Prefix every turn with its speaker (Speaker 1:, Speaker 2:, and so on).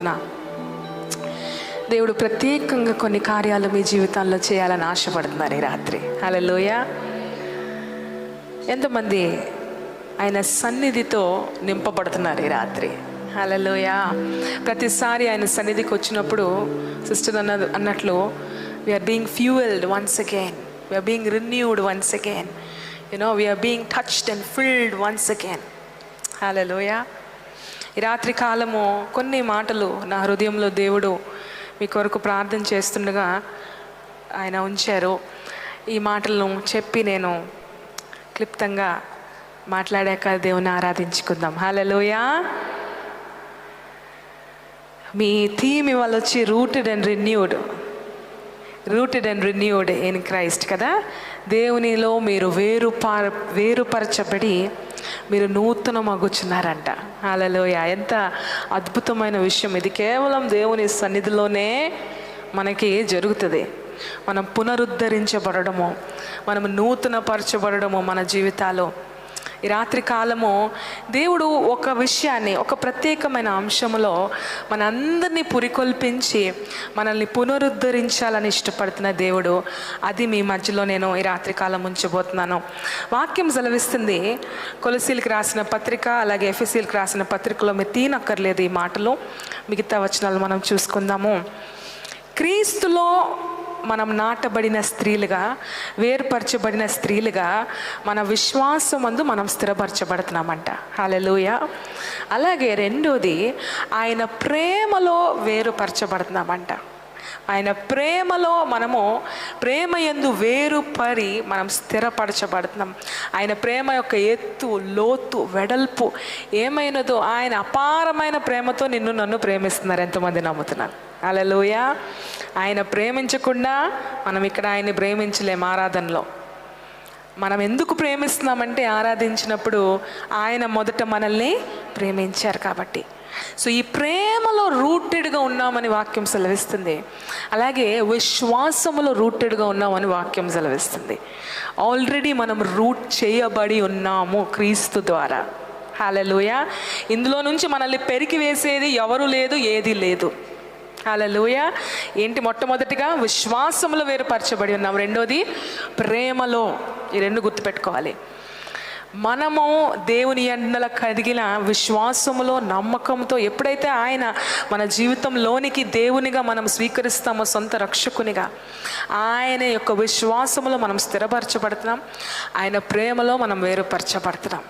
Speaker 1: నా దేవుడు ప్రత్యేకంగా కొన్ని కార్యాలు మీ జీవితాల్లో చేయాలని ఆశపడుతున్నారు ఈ రాత్రి. హల్లెలూయా. ఎంతమంది ఆయన సన్నిధితో నింపబడుతున్నారు ఈ రాత్రి? హల్లెలూయా. ప్రతిసారి ఆయన సన్నిధికి వచ్చినప్పుడు సిస్టర్ అన్నట్లు we are being fuelled once again, we are being renewed once again, we are being touched and filled once again. Hallelujah. ఈ రాత్రి కాలము కొన్ని మాటలు నా హృదయంలో దేవుడు మీ కొరకు ప్రార్థన చేస్తుండగా ఆయన ఉంచారు. ఈ మాటలను చెప్పి నేను క్లుప్తంగా మాట్లాడాక దేవుని ఆరాధించుకుందాం. హల్లెలూయా. మీ థీమ్ ఇవాళ వచ్చి rooted and renewed in Christ కదా. దేవునిలో మీరు వేరుపరచబడి మీరు నూతనమగుచున్నారంట. హల్లెలూయా. ఎంత అద్భుతమైన విషయం ఇది. కేవలం దేవుని సన్నిధిలోనే మనకి జరుగుతుంది. మనం పునరుద్ధరించబడము, మనం నూతనపరచబడము మన జీవితాల్లో. ఈ రాత్రి కాలము దేవుడు ఒక విషయాన్ని, ఒక ప్రత్యేకమైన అంశంలో మనందరినీ పురికొల్పించి మనల్ని పునరుద్ధరించాలని ఇష్టపడుతున్న దేవుడు. అది మీ మధ్యలో నేను ఈ రాత్రి కాలం ఉంచబోతున్నాను. వాక్యం సెలవిస్తుంది. కొలసీలకు రాసిన పత్రిక, అలాగే ఎఫెసీలకు రాసిన పత్రికలో మీరు తీనక్కర్లేదు ఈ మాటలు, మిగతా వచనాలు మనం చూసుకుందాము. క్రీస్తులో మనం నాటబడిన స్త్రీలుగా, వేరుపరచబడిన స్త్రీలుగా మన విశ్వాసమందు మనం స్థిరపరచబడుతున్నామంట. హల్లెలూయా. అలాగే రెండోది, ఆయన ప్రేమలో వేరుపరచబడుతున్నామంట. ఆయన ప్రేమలో మనము ప్రేమయందు వేరుపరి మనం స్థిరపరచబడుతున్నాం. ఆయన ప్రేమ యొక్క ఎత్తు, లోతు, వెడల్పు ఏమైనదో ఆయన అపారమైన ప్రేమతో నన్ను ప్రేమిస్తున్నారు. ఎంతమంది నమ్ముతున్నారు? హల్లెలూయా. ఆయన ప్రేమించకుండా మనం ఇక్కడ ఆయన్ని ప్రేమించలేం. ఆరాధనలో మనం ఎందుకు ప్రేమిస్తున్నామంటే ఆరాధించినప్పుడు ఆయన మొదట మనల్ని ప్రేమించారు కాబట్టి. సో ఈ ప్రేమలో రూటెడ్గా ఉన్నామని వాక్యం సెలవిస్తుంది. అలాగే విశ్వాసములో రూటెడ్గా ఉన్నామని వాక్యం సెలవిస్తుంది. ఆల్రెడీ మనం రూట్ చేయబడి ఉన్నాము క్రీస్తు ద్వారా. హల్లెలూయా. ఇందులో నుంచి మనల్ని పెరికి వేసేది ఎవరు లేదు, ఏది లేదు. హల్లెలూయా. ఏంటి? మొట్టమొదటిగా విశ్వాసములో వేరుపరచబడి ఉన్నాం. రెండోది ప్రేమలో. ఈ రెండు గుర్తుపెట్టుకోవాలి. మనము దేవుని యందల కలిగిన విశ్వాసములో, నమ్మకంతో ఎప్పుడైతే ఆయన మన జీవితంలోనికి దేవునిగా మనం స్వీకరిస్తామో, సొంత రక్షకునిగా, ఆయన యొక్క విశ్వాసములో మనం స్థిరపరచబడుతున్నాం. ఆయన ప్రేమలో మనం వేరుపరచబడుతున్నాం.